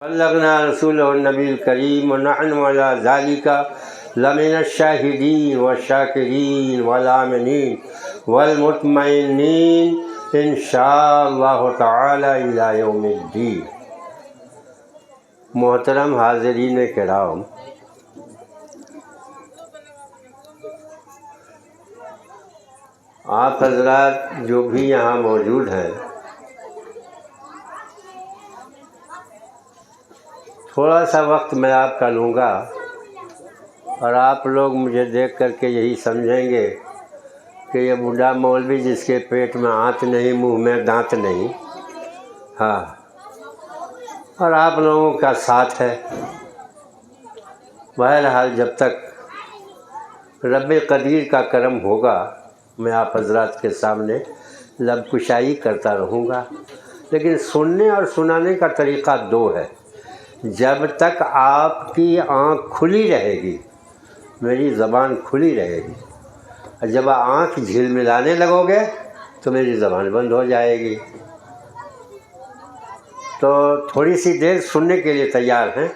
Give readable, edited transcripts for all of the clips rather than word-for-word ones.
بلغنا رسول النبی الکریم ونحن علی ذالک لمن الشاہدین والشاکرین والآمنین والمطمئنین انشاءاللہ تعالی الی یوم الدین۔ محترم حاضرین کرام، آپ حضرات جو بھی یہاں موجود ہیں، تھوڑا سا وقت میں آپ کا لوں گا اور آپ لوگ مجھے دیکھ کر کے یہی سمجھیں گے کہ یہ بوڑھا مولوی جس کے پیٹ میں آنت نہیں، منہ میں دانت نہیں، ہاں، اور آپ لوگوں کا ساتھ ہے۔ بہرحال جب تک رب قدیر کا کرم ہوگا میں آپ حضرات کے سامنے لب کشائی کرتا رہوں گا، لیکن سننے اور سنانے کا طریقہ دو ہے۔ جب تک آپ کی آنکھ کھلی رہے گی میری زبان کھلی رہے گی، اور جب آنکھ جھلملانے لگو گے تو میری زبان بند ہو جائے گی۔ تو تھوڑی سی دیر سننے کے لیے تیار ہیں؟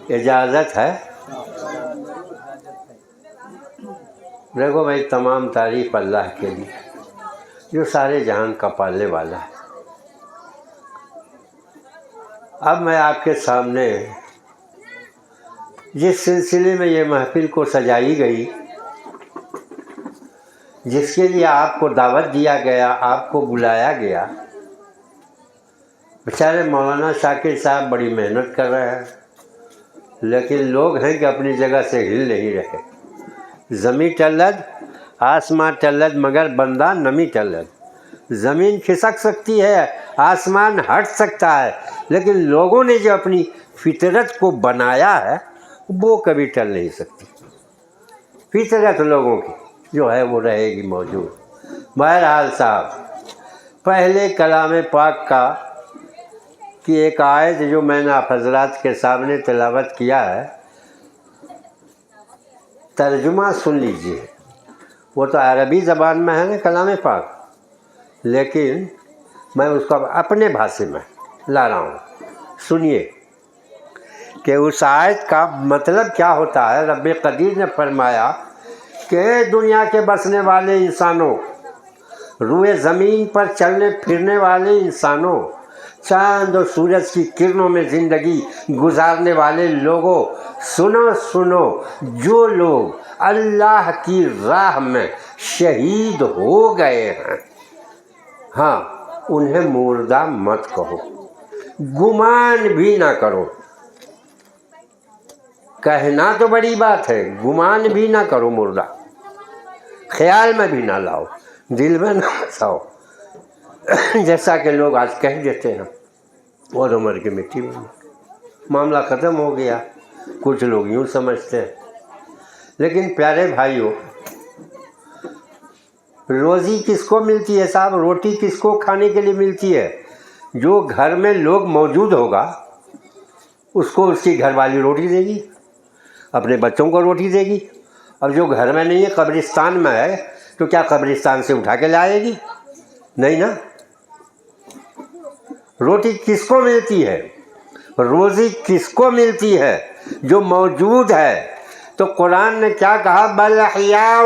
اجازت ہے؟ دیکھو بھائی، تمام تعریف اللہ کے لیے جو سارے جہان کا پالنے والا ہے۔ اب میں آپ کے سامنے جس سلسلے میں یہ محفل کو سجائی گئی، جس کے لیے آپ کو دعوت دیا گیا، آپ کو بلایا گیا، بیچارے مولانا شاکر صاحب بڑی محنت کر رہے ہیں، لیکن لوگ ہیں کہ اپنی جگہ سے ہل نہیں رہے۔ زمیں ٹلد آسمان ٹلد مگر بندہ نمی ٹلد۔ زمین کھسک سکتی ہے، آسمان ہٹ سکتا ہے، لیکن لوگوں نے جو اپنی فطرت کو بنایا ہے وہ کبھی ٹل نہیں سکتی۔ فطرت لوگوں کی جو ہے وہ رہے گی موجود۔ بہرحال صاحب، پہلے کلام پاک کی ایک آیت جو میں نے آپ حضرات کے سامنے تلاوت کیا ہے، ترجمہ سن لیجئے۔ وہ تو عربی زبان میں ہے نا کلام پاک، لیکن میں اس کو اپنے بھاشے میں لا رہا ہوں، سنیے کہ اس آیت کا مطلب کیا ہوتا ہے۔ رب قدیر نے فرمایا کہ دنیا کے بسنے والے انسانوں، روئے زمین پر چلنے پھرنے والے انسانوں، چاند اور سورج کی کرنوں میں زندگی گزارنے والے لوگوں، سنو سنو، جو لوگ اللہ کی راہ میں شہید ہو گئے ہیں، ہاں، انہیں مردہ مت کہو، گمان بھی نہ کرو۔ کہنا تو بڑی بات ہے، گمان بھی نہ کرو، مردہ خیال میں بھی نہ لاؤ، دل میں نہ بساؤ، جیسا کہ لوگ آج کہہ دیتے ہیں اور عمر کی مٹی میں معاملہ ختم ہو گیا، کچھ لوگ یوں سمجھتے ہیں۔ لیکن پیارے بھائیوں، روزی کس کو ملتی ہے صاحب؟ روٹی کس کو کھانے کے لیے ملتی ہے؟ جو گھر میں لوگ موجود ہوگا اس کو اس کی گھر والی روٹی دے گی، اپنے بچوں کو روٹی دے گی، اور جو گھر میں نہیں ہے، قبرستان میں ہے، تو کیا قبرستان سے اٹھا کے لائے گی؟ نہیں نا۔ روٹی کس کو ملتی ہے؟ روزی کس کو ملتی ہے؟ جو موجود ہے۔ تو قرآن نے کیا کہا؟ بل احیاء،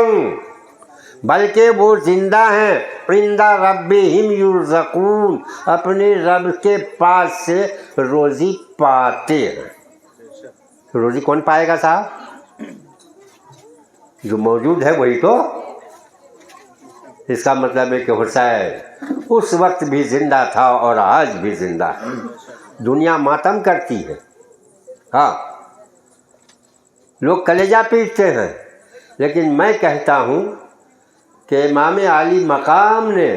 بلکہ وہ زندہ ہیں، عند ربہم یرزقون، اپنے رب کے پاس سے روزی پاتے ہیں۔ روزی کون پائے گا صاحب؟ جو موجود ہے وہی تو۔ اس کا مطلب ہے کہ حسین اس وقت بھی زندہ تھا اور آج بھی زندہ ہے۔ دنیا ماتم کرتی ہے، ہاں، لوگ کلیجہ پیٹتے ہیں، لیکن میں کہتا ہوں کہ امام عالی مقام نے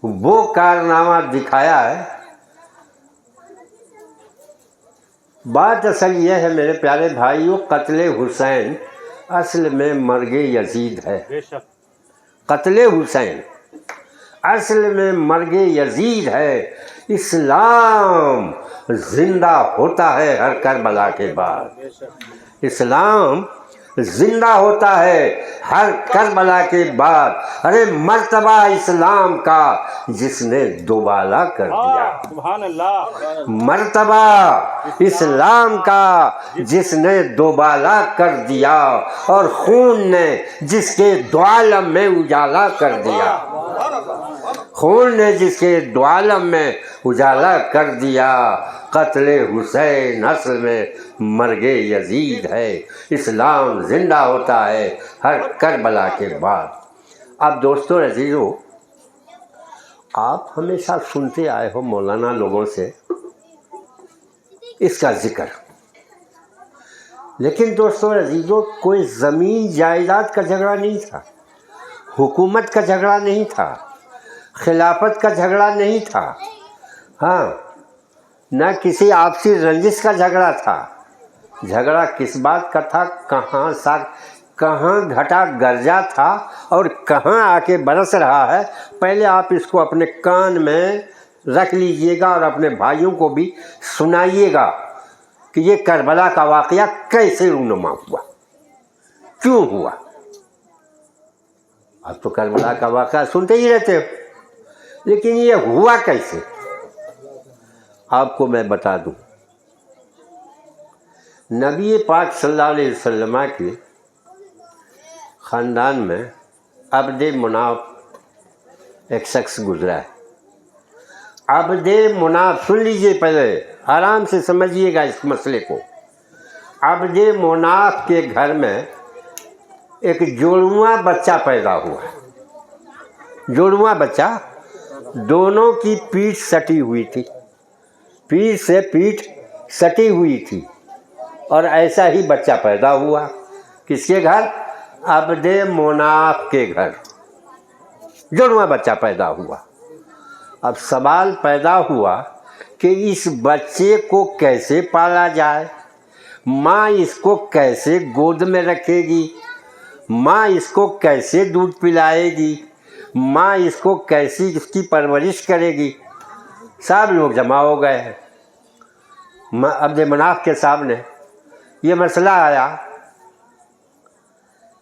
وہ کارنامہ دکھایا ہے۔ بات اصل یہ ہے میرے پیارے بھائیوں، قتل حسین اصل میں مرگ یزید ہے۔ قتل حسین اصل میں مرگ یزید ہے۔ اسلام زندہ ہوتا ہے ہر کربلا کے بعد۔ اسلام زندہ ہوتا ہے ہر کربلا کے بعد. ارے مرتبہ اسلام کا جس نے دوبالا کر دیا. سبحان اللہ. مرتبہ اسلام کا جس نے دوبالا کر دیا اور خون نے جس کے دو عالم میں اجالا کر دیا. خون نے جس کے دو عالم میں اجالا کر دیا. قتل حسین اصل میں مرگ یزید ہے. اسلام زندہ ہوتا ہے ہر کربلا کے بعد. اب دوستو عزیزو، آپ ہمیشہ سنتے آئے ہو مولانا لوگوں سے اس کا ذکر، لیکن دوستو عزیزو کوئی زمین جائیداد کا جھگڑا نہیں تھا، حکومت کا جھگڑا نہیں تھا، خلافت کا جھگڑا نہیں تھا. ہاں، نہ کسی آپسی رنجش کا جھگڑا تھا. جھگڑا کس بات کا تھا؟ کہاں گھٹا گرجا تھا اور کہاں آ کے برس رہا ہے. پہلے آپ اس کو اپنے کان میں رکھ لیجئے گا اور اپنے بھائیوں کو بھی سنائیے گا کہ یہ کربلا کا واقعہ کیسے رونما ہوا، کیوں ہوا. اب تو کربلا کا واقعہ سنتے ہی رہتے ہو، لیکن یہ ہوا کیسے آپ کو میں بتا دوں. نبی پاک صلی اللہ علیہ وسلم کے خاندان میں عبد مناف ایک شخص گزرا ہے. عبد مناف، سن لیجئے پہلے آرام سے سمجھیے گا اس مسئلے کو. عبد مناف کے گھر میں ایک جوڑواں بچہ پیدا ہوا. جوڑواں بچہ، دونوں کی پیٹھ سٹی ہوئی تھی، پیٹھ سے پیٹھ سٹی ہوئی تھی، اور ایسا ہی بچہ پیدا ہوا. کس کے گھر؟ عبد مناف کے گھر جوڑواں بچہ پیدا ہوا. اب سوال پیدا ہوا کہ اس بچے کو کیسے پالا جائے، ماں اس کو کیسے گود میں رکھے گی، ماں اس کو کیسے دودھ پلائے گی، ماں اس کو کیسی اس کی پرورش کرے گی. سب لوگ جمع ہو گئے ہیں. عبد مناف کے سامنے یہ مسئلہ آیا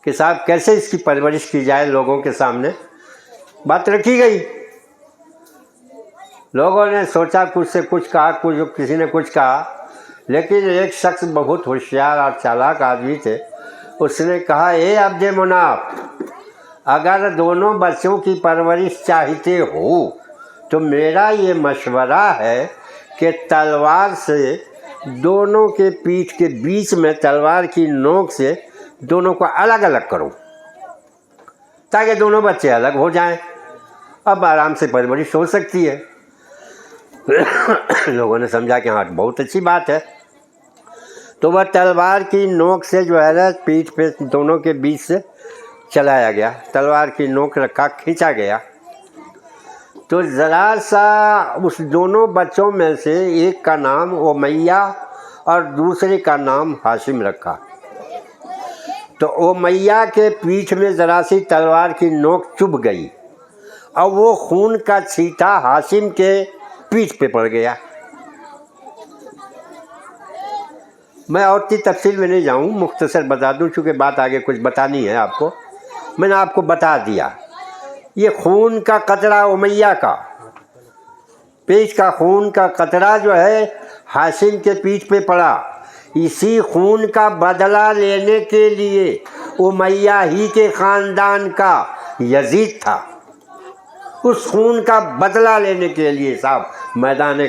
کہ صاحب کیسے اس کی پرورش کی جائے. لوگوں کے سامنے بات رکھی گئی. لوگوں نے سوچا، کچھ سے کچھ کہا، کسی نے کچھ کہا، لیکن ایک شخص بہت ہوشیار اور چالاک آدمی تھے. اس نے کہا، اے عبد مناف، اگر دونوں بچوں کی پرورش چاہتے ہو تو میرا یہ مشورہ ہے کہ تلوار سے دونوں کے پیٹھ کے بیچ میں تلوار کی نوک سے دونوں کو الگ الگ کرو تاکہ دونوں بچے الگ ہو جائیں. اب آرام سے پرورش ہو سکتی ہے. لوگوں نے سمجھا کہ ہاں بہت اچھی بات ہے. تو وہ تلوار کی نوک سے جو ہے نا پیٹھ پہ دونوں کے بیچ سے چلایا گیا. تلوار کی نوک رکھا، کھینچا گیا تو ذرا سا اس دونوں بچوں میں سے ایک کا نام امیہ اور دوسرے کا نام ہاشم رکھا. تو امیہ کے پیٹھ میں ذرا سی تلوار کی نوک چبھ گئی اور وہ خون کا چھینٹا ہاشم کے پیٹھ پہ پڑ گیا. میں اور کی تفصیل میں نہیں جاؤں، مختصر بتا دوں چونکہ بات آگے کچھ بتانی ہے آپ کو. میں نے آپ کو بتا دیا یہ خون کا قطرہ امیہ کا، پیٹھ کا خون کا قطرہ جو ہے ہاشم کے پیٹھ پہ پڑا. اسی خون کا بدلہ لینے کے لیے امیہ ہی کے خاندان کا یزید تھا. اس خون کا بدلہ لینے کے لیے صاحب میدان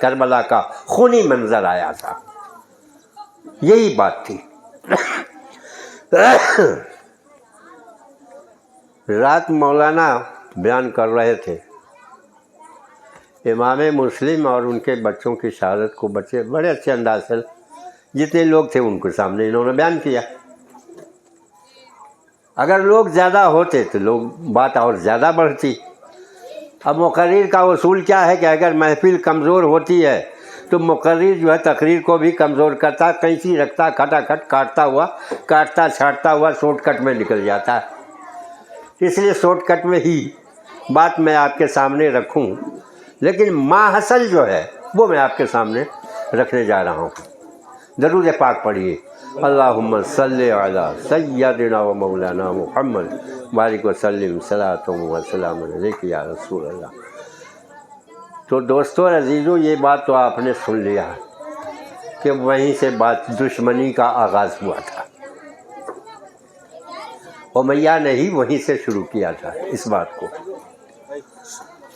کربلا کا خونی منظر آیا تھا. یہی بات تھی. رات مولانا بیان کر رہے تھے، امام مسلم اور ان کے بچوں کی شہادت کو بچے بڑے اچھے انداز سے جتنے لوگ تھے ان کے سامنے انہوں نے بیان کیا. اگر لوگ زیادہ ہوتے تو بات اور زیادہ بڑھتی. اب مقرر کا اصول کیا ہے کہ اگر محفل کمزور ہوتی ہے تو مقرر جو ہے تقریر کو بھی کمزور کرتا، قینچی رکھتا، کھٹا کھٹ کاٹتا چھاٹتا ہوا شارٹ کٹ میں نکل جاتا ہے. اس لیے شارٹ کٹ میں ہی بات میں آپ کے سامنے رکھوں، لیکن ماحصل جو ہے وہ میں آپ کے سامنے رکھنے جا رہا ہوں. درود پاک پڑھیے. اللہم صلی علی سیدنا و مولانا محمد بارک وسلم صلاۃ و سلام علیک یا رسول اللہ۔ تو دوستو عزیزو، یہ بات تو آپ نے سن لیا کہ وہیں سے بات دشمنی کا آغاز ہوا تھا، امیہ نے ہی وہیں سے شروع کیا تھا اس بات کو۔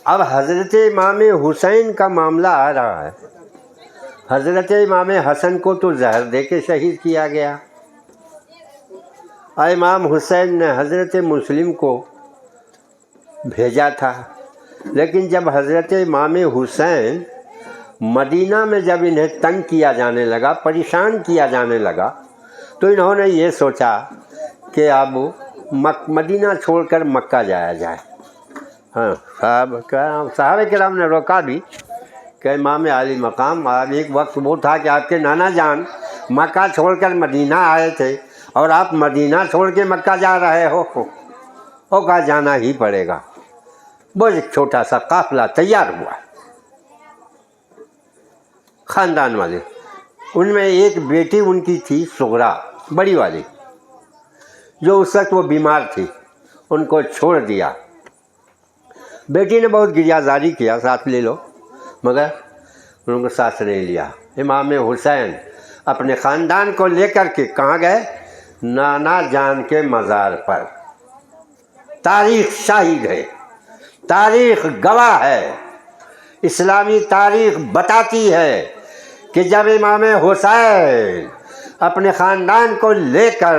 اب حضرت امام حسین کا معاملہ آ رہا ہے۔ حضرت امام حسن کو تو زہر دے کے شہید کیا گیا، اور امام حسین نے حضرت مسلم کو بھیجا تھا، لیکن جب حضرت امام حسین مدینہ میں جب انہیں تنگ کیا جانے لگا، پریشان کیا جانے لگا، تو انہوں نے یہ سوچا کہ اب مدینہ چھوڑ کر مکہ جایا جائے۔ ہاں، صحابہ کرام نے روکا بھی کہ امام عالی مقام، اب ایک وقت وہ تھا کہ آپ کے نانا جان مکہ چھوڑ کر مدینہ آئے تھے، اور آپ مدینہ چھوڑ کے مکہ جا رہے ہو، کہا جانا ہی پڑے گا۔ وہ ایک چھوٹا سا قافلہ تیار ہوا، خاندان والے، ان میں ایک بیٹی ان کی تھی صغرا، بڑی والی، جو اس وقت وہ بیمار تھی، ان کو چھوڑ دیا۔ بیٹی نے بہت گریہ زاری کیا، ساتھ لے لو، مگر ان کو ساتھ نہیں لیا۔ امام حسین اپنے خاندان کو لے کر کے کہاں گئے؟ نانا جان کے مزار پر۔ تاریخ شاہد ہے، تاریخ گواہ ہے، اسلامی تاریخ بتاتی ہے کہ جب امام حسین اپنے خاندان کو لے کر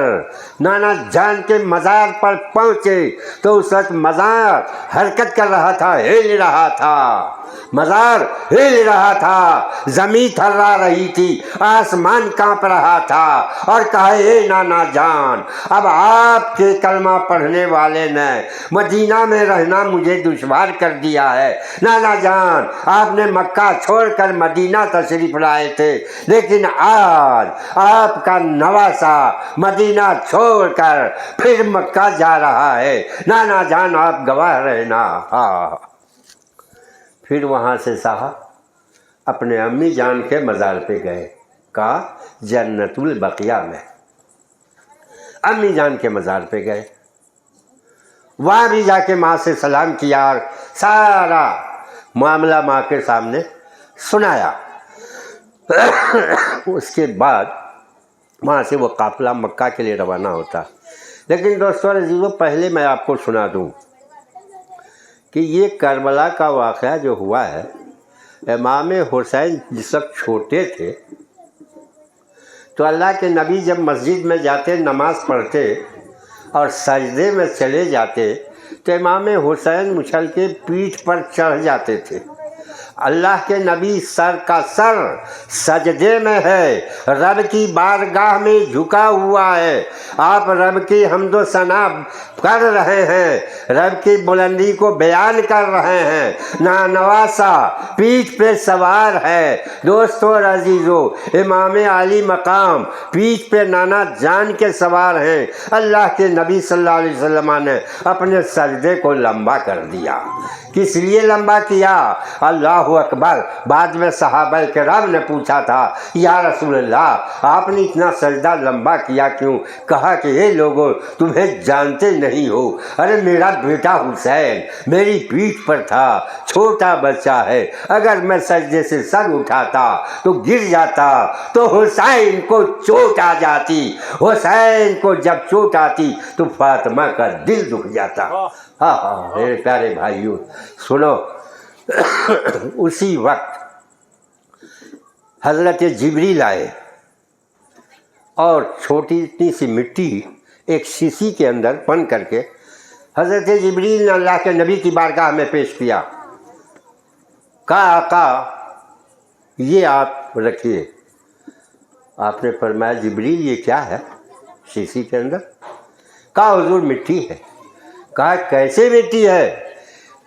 نانا جان کے مزار پر پہنچے تو اس وقت مزار حرکت کر رہا تھا، ہل رہا تھا، مزار ہل رہا تھا، زمین تھرا رہی تھی، آسمان کانپ رہا تھا، اور کہا اے نانا جان، اب آپ کے کلمہ پڑھنے والے نے مدینہ میں رہنا مجھے دشوار کر دیا ہے۔ نانا جان، آپ نے مکہ چھوڑ کر مدینہ تشریف لائے تھے، لیکن آج آپ کا نواسا مدینہ چھوڑ کر پھر مکہ جا رہا ہے، نانا جان آپ گواہ رہنا۔ پھر وہاں سے صاحب اپنے امی جان کے مزار پہ گئے، کہا جنت البقیہ میں، امی جان کے مزار پہ گئے، وہاں بھی جا کے ماں سے سلام کیا اور سارا معاملہ ماں کے سامنے سنایا۔ اس کے بعد وہاں سے وہ قافلہ مکہ کے لیے روانہ ہوتا۔ لیکن دوستو عزیزو، پہلے میں آپ کو سنا دوں کہ یہ کربلا کا واقعہ جو ہوا ہے، امام حسین جس وقت چھوٹے تھے تو اللہ کے نبی جب مسجد میں جاتے، نماز پڑھتے اور سجدے میں چلے جاتے تو امام حسین اچھل کے پیٹھ پر چڑھ جاتے تھے۔ اللہ کے نبی سر کا سر سجدے میں ہے، رب کی بارگاہ میں جھکا ہوا ہے، آپ رب کی حمد و ثنا کر رہے ہیں، رب کی بلندی کو بیان کر رہے ہیں، نانواسا پیٹھ پہ سوار ہے۔ دوستو اور عزیزو، امام عالی مقام پیٹھ پہ نانا جان کے سوار ہیں۔ اللہ کے نبی صلی اللہ علیہ وسلم نے اپنے سجدے کو لمبا کر دیا۔ کس لیے لمبا کیا؟ اللہ اکبر۔ بعد میں صحابہ کرام نے پوچھا تھا، یا رسول اللہ، آپ نے اتنا سجدہ لمبا کیا کیوں؟ کہا کہ اے لوگو، تمہیں جانتے نہیں ہو، ارے میرا بیٹا حسین میری پیٹھ پر تھا، چھوٹا بچہ ہے، اگر میں سجدے سے سر اٹھاتا تو گر جاتا تو حسین کو چوٹ آ جاتی، حسین کو جب چوٹ آتی تو فاطمہ کا دل دکھ جاتا۔ ہاں میرے پیارے بھائیوں سنو، اسی وقت حضرت جبریل آئے اور چھوٹی اتنی سی مٹی ایک شیشی کے اندر بند کر کے حضرت جبریل نے اللہ کے نبی کی بارگاہ میں پیش کیا۔ کہا آقا یہ آپ رکھیے۔ آپ نے فرمایا جبریل یہ کیا ہے شیشی کے اندر؟ کہا حضور مٹی ہے۔ کہا کیسے مٹی ہے؟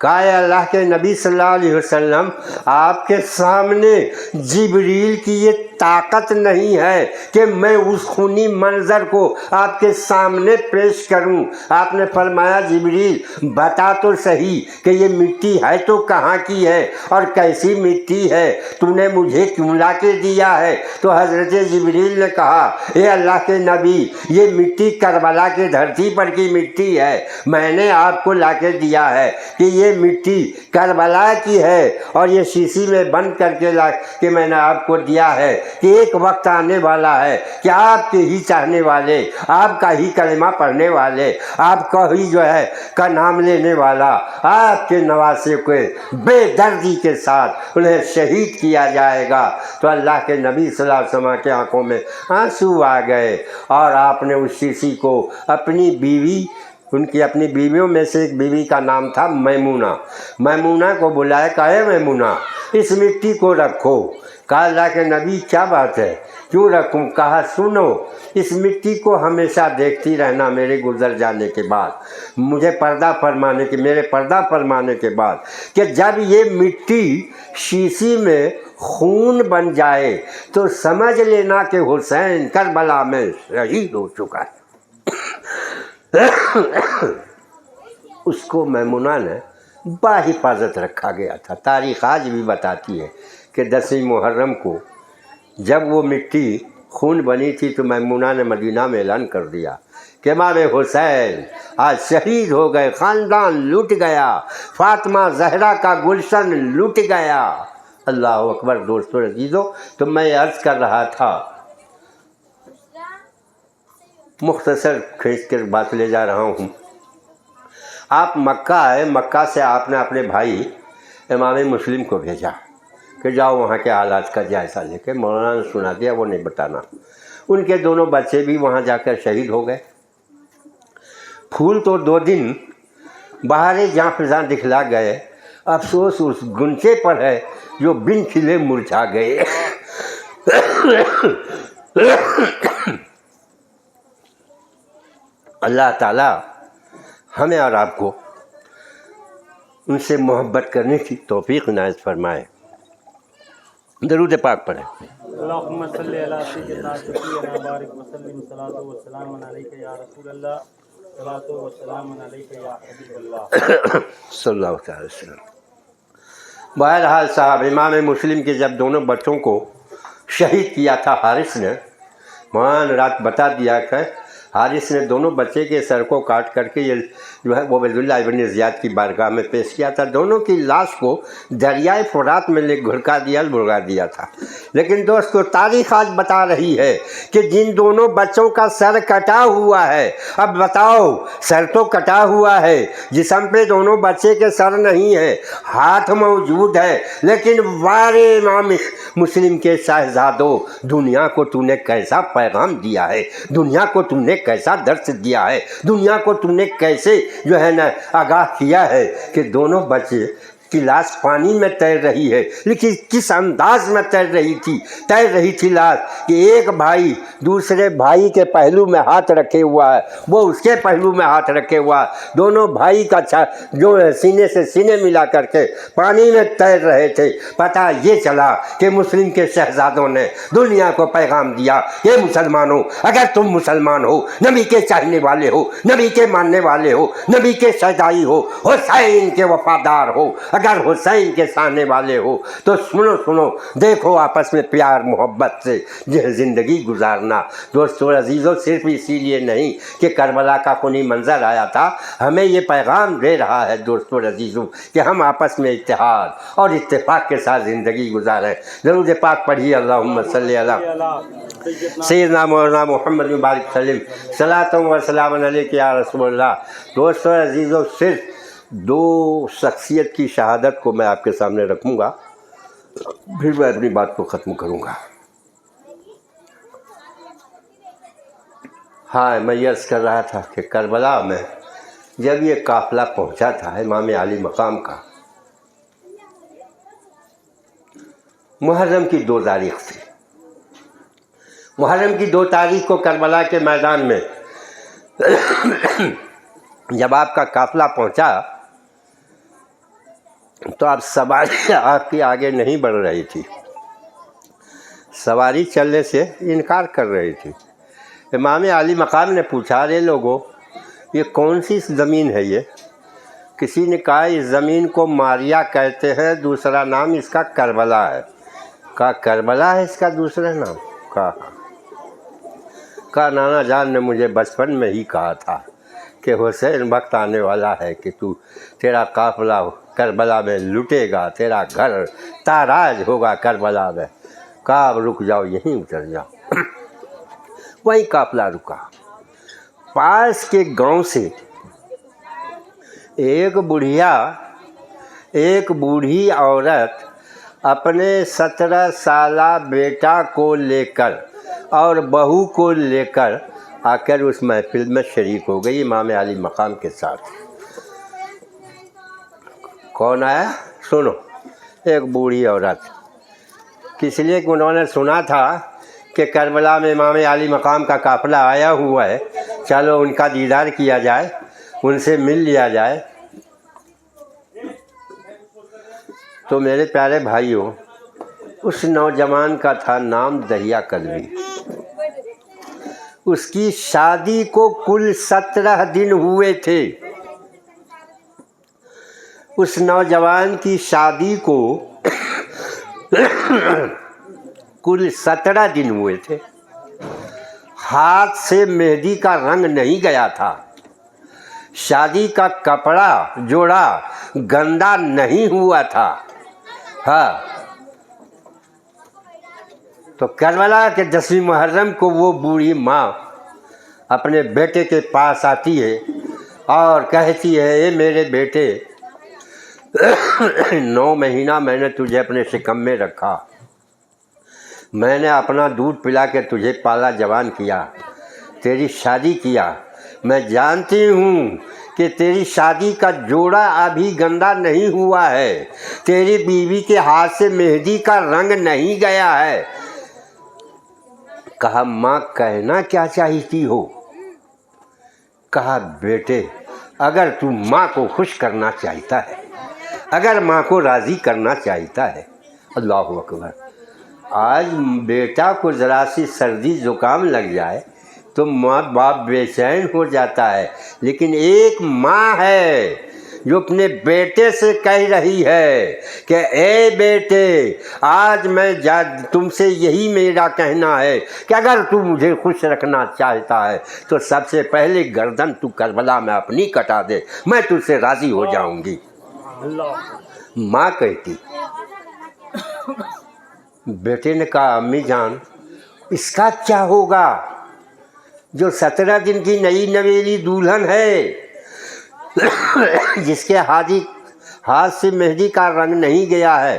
کہا اے اللہ کے نبی صلی اللہ علیہ وسلم آپ کے سامنے جبریل کی یہ طاقت نہیں ہے کہ میں اس خونی منظر کو آپ کے سامنے پیش کروں۔ آپ نے فرمایا جبریل بتا تو صحیح کہ یہ مٹی ہے تو کہاں کی ہے اور کیسی مٹی ہے، تو نے مجھے کیوں لا کے دیا ہے؟ تو حضرت جبریل نے کہا اے اللہ کے نبی یہ مٹی کربلا کی دھرتی پر کی مٹی ہے، میں نے آپ کو لا کے دیا ہے کہ یہ مٹی کربلا کی ہے اور یہ شیشی میں بند کر کے لا کے میں نے آپ کو دیا ہے کہ ایک وقت آنے والا ہے کہ آپ کے ہی چاہنے والے، آپ کا ہی کلمہ پڑھنے والے، آپ کا ہی جو ہے کا نام لینے والا، آپ کے نواسے کو بے دردی کے ساتھ انہیں شہید کیا جائے گا۔ تو اللہ کے نبی صلی اللہ علیہ وسلم کے آنکھوں میں آنسو آ گئے اور آپ نے اس شیشی کو اپنی بیوی، ان کی اپنی بیویوں میں سے ایک بیوی کا نام تھا میمونہ، میمونہ کو بلایا، کہا اے میمونہ اس مٹی کو رکھو۔ کہا اللہ کے نبی کیا بات ہے، کیوں رکھوں؟ کہا سنو اس مٹی کو ہمیشہ دیکھتی رہنا میرے گزر جانے کے بعد، مجھے پردہ فرمانے کے، میرے پردہ فرمانے کے بعد، کہ جب یہ مٹی شیشی میں خون بن جائے تو سمجھ لینا کہ حسین کربلا میں شہید ہو چکا ہے۔ اس کو میمونہ نے باحفاظت رکھا گیا تھا۔ تاریخ آج بھی بتاتی ہے کہ 10 محرم کو جب وہ مٹی خون بنی تھی تو میمونہ نے مدینہ میں اعلان کر دیا کہ امام حسین آج شہید ہو گئے، خاندان لٹ گیا، فاطمہ زہرا کا گلشن لٹ گیا۔ اللہ اکبر۔ دوستو عزیزو، تو میں عرض کر رہا تھا، مختصر کھینچ کر بات لے جا رہا ہوں، آپ مکہ آئے، مکہ سے آپ نے اپنے بھائی امام مسلم کو بھیجا کہ جاؤ وہاں کے حالات کا جائزہ لے کے، مولانا نے سنا دیا وہ نہیں بتانا۔ ان کے دونوں بچے بھی وہاں جا کر شہید ہو گئے۔ پھول تو 2 دن بہارے جاں فضاں دکھلا گئے، افسوس اس گنچے پر ہے جو بن کھلے مرجھا گئے۔ اللہ تعالیٰ ہمیں اور آپ کو ان سے محبت کرنے کی توفیق عنایت فرمائے۔ درود پاک پڑھیں۔ اللہم صلی علی سیدنا شفیعنا بارک وسلم صلاۃ و سلام علیک یا رسول اللہ صلاۃ و سلام علیک یا حبیب اللہ صلی اللہ علیہ وسلم۔ بہرحال صاحب، امام مسلم کے جب دونوں بچوں کو شہید کیا تھا حارث نے، وہاں رات بتا دیا کہ حارث نے دونوں بچے کے سر کو کاٹ کر کے یہ جو ہے وہ عبید اللہ ابن زیاد کی بارگاہ میں پیش کیا تھا، دونوں کی لاش کو دریائے فرات میں لے بھڑکا دیا تھا۔ لیکن دوستو تاریخ آج بتا رہی ہے کہ جن دونوں بچوں کا سر کٹا ہوا ہے، اب بتاؤ سر تو کٹا ہوا ہے، جسم پہ دونوں بچے کے سر نہیں ہے، ہاتھ موجود ہے، لیکن وارے امام مسلم کے شہزادوں، دنیا کو تو نے کیسا پیغام دیا ہے، دنیا کو تم نے کیسا درس دیا ہے، دنیا کو تم نے کیسے جو ہے نا آگاہ کیا ہے کہ دونوں بچے کی لاش پانی میں تیر رہی ہے، لیکن کس انداز میں تیر رہی تھی لاش کہ ایک بھائی دوسرے بھائی کے پہلو میں ہاتھ رکھے ہوا ہے، وہ اس کے پہلو میں ہاتھ رکھے ہوا ہے، دونوں بھائی کا جو ہے سینے سے سینے ملا کر کے پانی میں تیر رہے تھے۔ پتہ یہ چلا کہ مسلم کے شہزادوں نے دنیا کو پیغام دیا کہ مسلمانوں، اگر تم مسلمان ہو، نبی کے چاہنے والے ہو، نبی کے ماننے والے ہو، نبی کے شیدائی ہو، حسین کے وفادار ہو، اگر حسین کے سامنے والے ہو تو سنو دیکھو آپس میں پیار محبت سے زندگی گزارنا۔ دوستو عزیزو، صرف اسی لیے نہیں کہ کربلا کا خونی منظر آیا تھا، ہمیں یہ پیغام دے رہا ہے دوستو عزیزو کہ ہم آپس میں اتحاد اور اتفاق کے ساتھ زندگی گزاریں۔ درود پاک پڑھیے، اللہم صلی علی سیدنا مولانا محمد مبارک سلم صلاۃ و سلام علیک یا رسول اللہ۔ دوستو عزیزو، صرف 2 شخصیت کی شہادت کو میں آپ کے سامنے رکھوں گا، پھر میں اپنی بات کو ختم کروں گا۔ ہاں، میں یہ عرض کر رہا تھا کہ کربلا میں جب یہ قافلہ پہنچا تھا امام علی مقام کا، محرم کی 2 تاریخ تھی۔ محرم کی 2 تاریخ کو کربلا کے میدان میں جب آپ کا قافلہ پہنچا تو اب سواری آپ کی آگے نہیں بڑھ رہی تھی، سواری چلنے سے انکار کر رہی تھی۔ امام علی مقام نے پوچھا، ارے لوگوں یہ کون سی زمین ہے یہ؟ کسی نے کہا اس زمین کو ماریا کہتے ہیں، دوسرا نام اس کا کربلا ہے۔ کہا کربلا ہے اس کا دوسرا نام؟ کہا نانا جان نے مجھے بچپن میں ہی کہا تھا کہ حسین وقت آنے والا ہے کہ تیرا قافلہ کربلا میں لٹے گا، تیرا گھر تاراج ہوگا کربلا میں۔ کہا اب رک جاؤ، یہیں اتر جاؤ۔ وہیں قافلہ رکا۔ پاس کے گاؤں سے ایک بوڑھی عورت اپنے 17 سالہ بیٹا کو لے کر اور بہو کو لے کر آ کر اس محفل میں شریک ہو گئی امام علی مقام کے ساتھ۔ کون آیا؟ سنو، ایک بوڑھی عورت، کس لیے کہ انہوں نے سنا تھا کہ کربلا میں امام علی مقام کا قافلہ آیا ہوا ہے، چلو ان کا دیدار کیا جائے، ان سے مل لیا جائے۔ تو میرے پیارے بھائیوں، اس نوجوان کا تھا نام دریا کلبی۔ اس کی شادی کو کل 17 دن ہوئے تھے۔ اس نوجوان کی شادی کو کل 17 دن ہوئے تھے۔ ہاتھ سے مہندی کا رنگ نہیں گیا تھا، شادی کا کپڑا جوڑا گندا نہیں ہوا تھا۔ ہاں، تو کربلا کے 10ویں محرم کو وہ بوڑھی ماں اپنے بیٹے کے پاس آتی ہے اور کہتی ہے، اے میرے بیٹے، 9 مہینہ میں نے تجھے اپنے شکم میں رکھا، میں نے اپنا دودھ پلا کے تجھے پالا جوان کیا، تیری شادی کیا، میں جانتی ہوں کہ تیری شادی کا جوڑا ابھی گندا نہیں ہوا ہے، تیری بیوی کے ہاتھ سے مہندی کا رنگ نہیں گیا ہے۔ کہا ماں کہنا کیا چاہتی ہو؟ کہا بیٹے، اگر تو ماں کو خوش کرنا چاہتا ہے، اگر ماں کو راضی کرنا چاہتا ہے، اللہ اکبر، آج بیٹا کو ذرا سی سردی زکام لگ جائے تو ماں باپ بے چین ہو جاتا ہے، لیکن ایک ماں ہے جو اپنے بیٹے سے کہہ رہی ہے کہ اے بیٹے، آج میں تم سے یہی میرا کہنا ہے کہ اگر تو مجھے خوش رکھنا چاہتا ہے تو سب سے پہلے گردن تو کربلا میں اپنی کٹا دے، میں تجھ سے راضی ہو جاؤں گی۔ ماں کہتی۔ بیٹے نے کہا امی جان، اس کا کیا ہوگا جو 17 دن کی نئی نویلی دلہن ہے، جس کے ہاتھ سے مہندی کا رنگ نہیں گیا ہے؟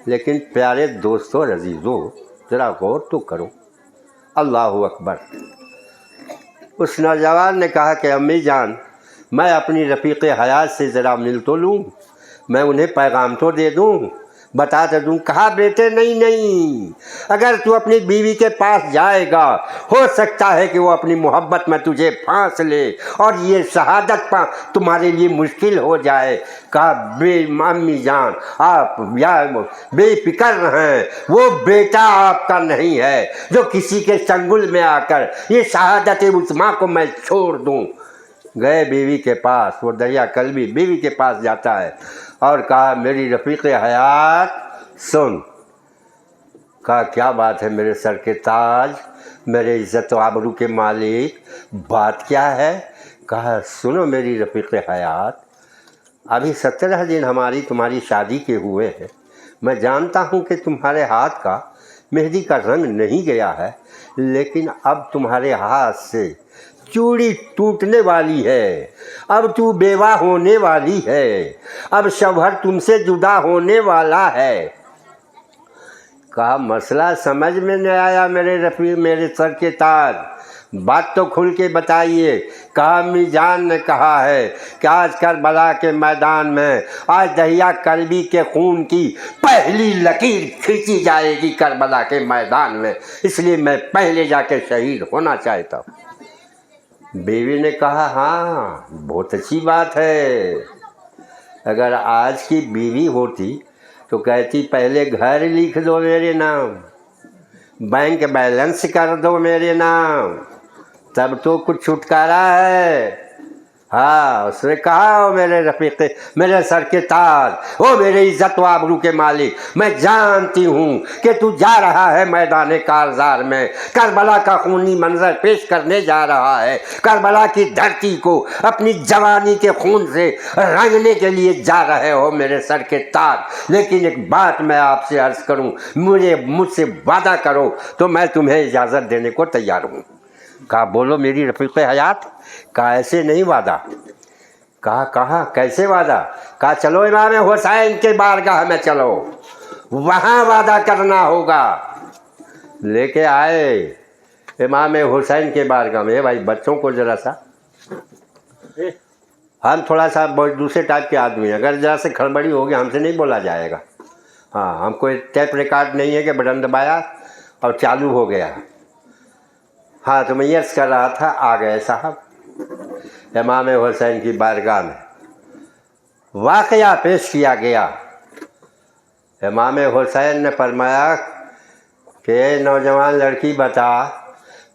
لیکن پیارے دوستو اور عزیزو، ذرا غور تو کرو، اللہ اکبر۔ اس نوجوان نے کہا کہ امی جان، میں اپنی رفیق حیات سے ذرا مل تو لوں، میں انہیں پیغام تو دے دوں، بتا تو دوں۔ کہا بیٹے نہیں، اگر تو اپنی بیوی کے پاس جائے گا، ہو سکتا ہے کہ وہ اپنی محبت میں تجھے پھانس لے اور یہ شہادت تمہارے لیے مشکل ہو جائے۔ کہا امی جان، آپ بے فکر رہیں، وہ بیٹا آپ کا نہیں ہے جو کسی کے چنگل میں آ کر یہ شہادت عظمیٰ کو میں چھوڑ دوں۔ گئے بیوی کے پاس، وہ دریا کلبی بیوی کے پاس جاتا ہے اور کہا میری رفیق حیات سن۔ کہا کیا بات ہے میرے سر کے تاج، میرے عزت و آبرو کے مالک، بات کیا ہے؟ کہا سنو میری رفیق حیات، ابھی 17 دن تمہاری شادی کے ہوئے ہیں، میں جانتا ہوں کہ تمہارے ہاتھ کا مہندی کا رنگ نہیں گیا ہے، لیکن اب تمہارے ہاتھ سے چوڑی ٹوٹنے والی ہے، اب تو بیوہ ہونے والی ہے، اب شوہر تم سے جدا ہونے والا ہے۔ کہا مسئلہ سمجھ میں نہیں آیا میرے سر کے تاج، بات تو کھل کے بتائیے۔ کہا امی جان نے کہا ہے کہ آج کربلا کے میدان میں آج دریا کلبی کے خون کی پہلی لکیر کھینچی جائے گی کربلا کے میدان میں، اس لیے میں پہلے جا کے شہید ہونا چاہتا ہوں۔ بیوی نے کہا ہاں بہت اچھی بات ہے، اگر آج کی بیوی ہوتی تو کہتی پہلے گھر لکھ دو میرے نام، بینک بیلنس کر دو میرے نام، تب تو کچھ چھٹکارا ہے۔ ہاں اس نے کہا او میرے رفیق، میرے سر کے تاج، او میرے عزت و آبرو کے مالک، میں جانتی ہوں کہ تو جا رہا ہے میدان کارزار میں، کربلا کا خونی منظر پیش کرنے جا رہا ہے، کربلا کی دھرتی کو اپنی جوانی کے خون سے رنگنے کے لیے جا رہے ہو میرے سر کے تاج۔ لیکن ایک بات میں آپ سے عرض کروں، مجھ سے وعدہ کرو تو میں تمہیں اجازت دینے کو تیار ہوں۔ کہا بولو میری رفیق حیات، کہا ایسے نہیں وعدہ۔ کہا کیسے وعدہ؟ کہا چلو امام حسین کے بارگاہ میں چلو، وہاں وعدہ کرنا ہوگا۔ لے کے آئے امام حسین کے بارگاہ میں۔ بھائی بچوں کو ذرا سا، ہم تھوڑا سا دوسرے ٹائپ کے آدمی ہیں، اگر ذرا سے کھڑبڑی ہوگی ہم سے نہیں بولا جائے گا۔ ہاں ہم کوئی ٹیپ ریکارڈ نہیں ہے کہ بٹن دبایا اور چالو ہو گیا۔ ہاں تو میں عرض کر رہا تھا، آ گئے صاحب امام حسین کی بارگاہ میں، واقعہ پیش کیا گیا۔ امام حسین نے فرمایا کہ نوجوان لڑکی بتا،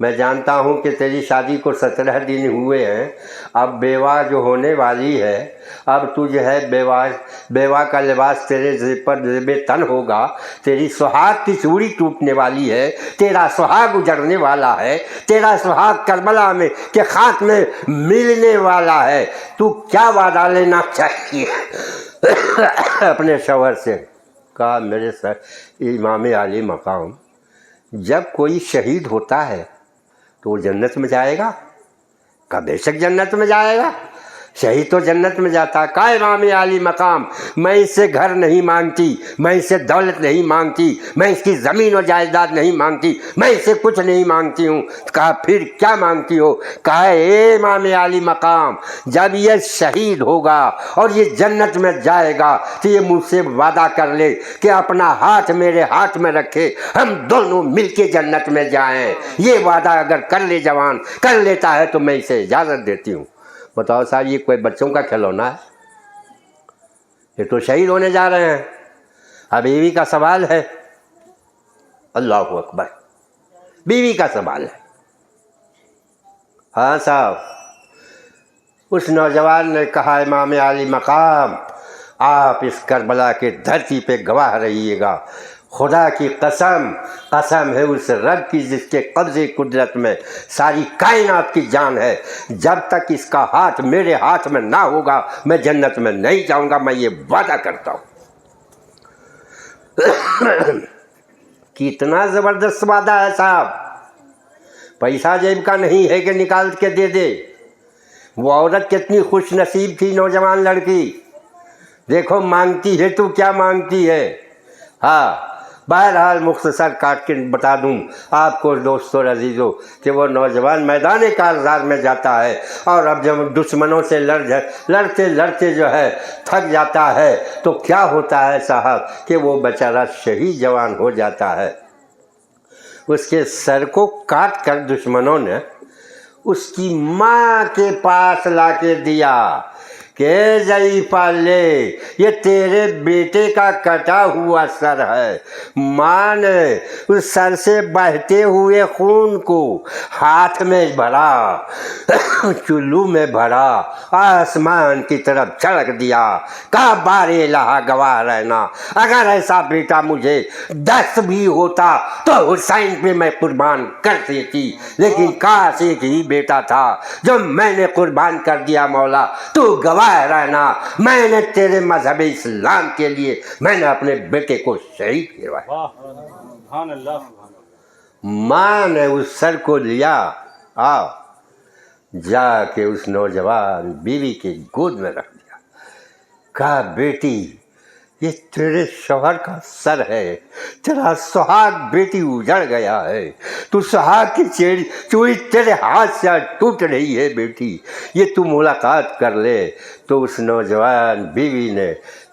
میں جانتا ہوں کہ تیری شادی کو 17 دن ہوئے ہیں، اب بیوہ جو ہونے والی ہے، اب تو جو ہے بیوہ کا لباس تیرے پر زیب تن ہوگا، تیری سہاگ کی چوڑی ٹوٹنے والی ہے، تیرا سہاگ اجڑنے والا ہے، تیرا سہاگ کربلا میں کے خاک میں ملنے والا ہے، تو کیا وعدہ لینا چاہیے اپنے شوہر سے؟ کہا میرے سر امام عالی مقام، جب کوئی شہید ہوتا ہے تو وہ جنت میں جائے گا؟ کہا بے شک جنت میں جائے گا، شہید تو جنت میں جاتا ہے۔ کہا امام عالی مقام، میں اس سے گھر نہیں مانگتی، میں اس سے دولت نہیں مانگتی، میں اس کی زمین و جائیداد نہیں مانگتی، میں اس سے کچھ نہیں مانگتی ہوں۔ کہا پھر کیا مانگتی ہو؟ کہا اے امام عالی مقام، جب یہ شہید ہوگا اور یہ جنت میں جائے گا تو یہ مجھ سے وعدہ کر لے کہ اپنا ہاتھ میرے ہاتھ میں رکھے، ہم دونوں مل کے جنت میں جائیں۔ یہ وعدہ اگر کر لے جوان، کر لیتا ہے تو میں اسے اجازت دیتی ہوں۔ بتاؤ صاحب یہ کوئی بچوں کا کھلونا ہے؟ یہ تو شہید ہونے جا رہے ہیں۔ اب بیوی کا سوال ہے، اللہ اکبر، بیوی کا سوال ہے۔ ہاں صاحب، اس نوجوان نے کہا امام عالی مقام، آپ اس کربلا کے دھرتی پہ گواہ رہیے گا، خدا کی قسم، قسم ہے اس رب کی جس کے قبضے قدرت میں ساری کائنات کی جان ہے، جب تک اس کا ہاتھ میرے ہاتھ میں نہ ہوگا میں جنت میں نہیں جاؤں گا، میں یہ وعدہ کرتا ہوں۔ کتنا زبردست وعدہ ہے صاحب، پیسہ جیب کا نہیں ہے کہ نکال کے دے دے۔ وہ عورت کتنی خوش نصیب تھی، نوجوان لڑکی، دیکھو مانگتی ہے تو کیا مانگتی ہے۔ ہاں بہرحال مختصر کاٹ کے بتا دوں آپ کو دوستو عزیزو کہ وہ نوجوان میدان کارزار میں جاتا ہے، اور اب جب دشمنوں سے لڑتے لڑتے جو ہے تھک جاتا ہے تو کیا ہوتا ہے صاحب کہ وہ بیچارہ شہید جوان ہو جاتا ہے۔ اس کے سر کو کاٹ کر دشمنوں نے اس کی ماں کے پاس لا کے دیا کہ ضعیفہ لے، یہ تیرے بیٹے کا کٹا ہوا سر ہے۔ ماں نے اس سر سے بہتے ہوئے خون کو ہاتھ میں بھرا، چلو میں بھرا، آسمان کی طرف چھڑک دیا، کہا بار الہ گواہ رہنا، اگر ایسا بیٹا مجھے 10 بھی ہوتا تو حسین پہ میں قربان کر دیتی، لیکن کاش ایک ہی بیٹا تھا جو میں نے قربان کر دیا، مولا تو گواہ رہنا، میں نے تیرے مذہب اسلام کے لیے میں نے اپنے بیٹے کو شہید کروایا۔ سبحان اللہ، سبحان اللہ۔ ماں نے اس سر کو لیا، جا کے اس نوجوان بیوی کی گود میں رکھ دیا، کہا بیٹی یہ تیرے شوہر کا سر ہے، تیرا سہاگ بیٹی اجڑ گیا ہے، تو سہاگ کی چوڑی تیرے ہاتھ سے ٹوٹ رہی ہے بیٹی، یہ تو ملاقات کر لے۔ تو اس نوجوان بیوی نے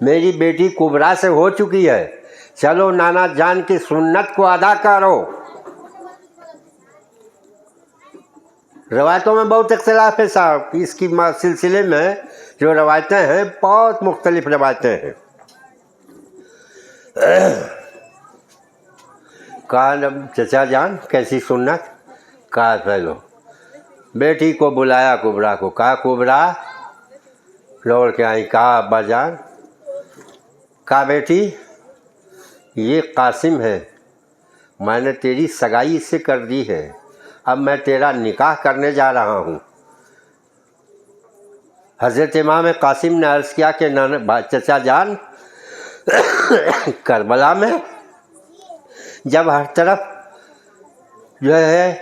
میری بیٹی کبرا سے ہو چکی ہے، چلو نانا جان کی سنت کو ادا کرو۔ روایتوں میں بہت اختلاف ہے صاحب، اس کی سلسلے میں جو روایتیں ہیں بہت مختلف روایتیں ہیں۔ کہا چچا جان کیسی سنت؟ کہا پہلو بیٹی کو بلایا کبرا کو، کہا کبرا دوڑ کے آئی، کہا ابا جان، کہا بیٹی یہ قاسم ہے، میں نے تیری سگائی اس سے کر دی ہے، اب میں تیرا نکاح کرنے جا رہا ہوں۔ حضرت امام قاسم نے عرض کیا کہ چچا جان کربلا میں جب ہر طرف جو ہے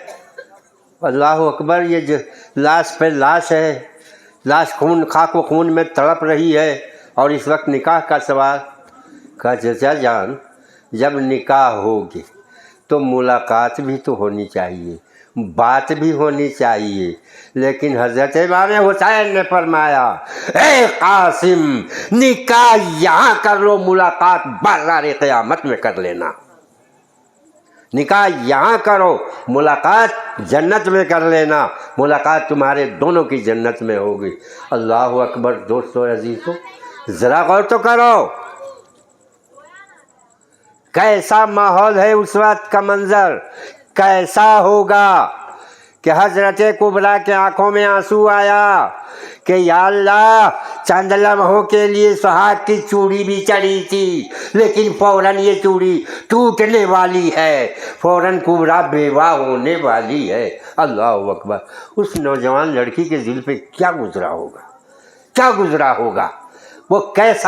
اللہ اکبر یہ جو لاش پہ لاش ہے، لاش خون خاک و خون میں تڑپ رہی ہے، اور اس وقت نکاح کا سوال، کہا چچا جان جب نکاح ہوگی تو ملاقات بھی تو ہونی چاہیے، بات بھی ہونی چاہیے، لیکن حضرت امام حسین نے فرمایا اے قاسم نکاح یہاں کر لو، ملاقات بازار قیامت میں کر لینا۔ نکاح یہاں کرو، ملاقات جنت میں کر لینا، ملاقات تمہارے دونوں کی جنت میں ہوگی۔ اللہ اکبر۔ دوستو عزیزو ذرا غور تو کرو، کیسا ماحول ہے اس وقت کا منظر، کیسا ہوگا کہ حضرت کبریٰ کے آنکھوں میں آنسو آیا کہ یا اللہ چند لمحوں کے لیے سہاگ کی چوڑی بھی چڑھی تھی، لیکن فوراً یہ چوڑی ٹوٹنے والی ہے، فوراً کبریٰ بیوہ ہونے والی ہے۔ اللہ اکبر۔ اس نوجوان لڑکی کے دل پہ کیا گزرا ہوگا، کیا گزرا ہوگا، وہ کیسا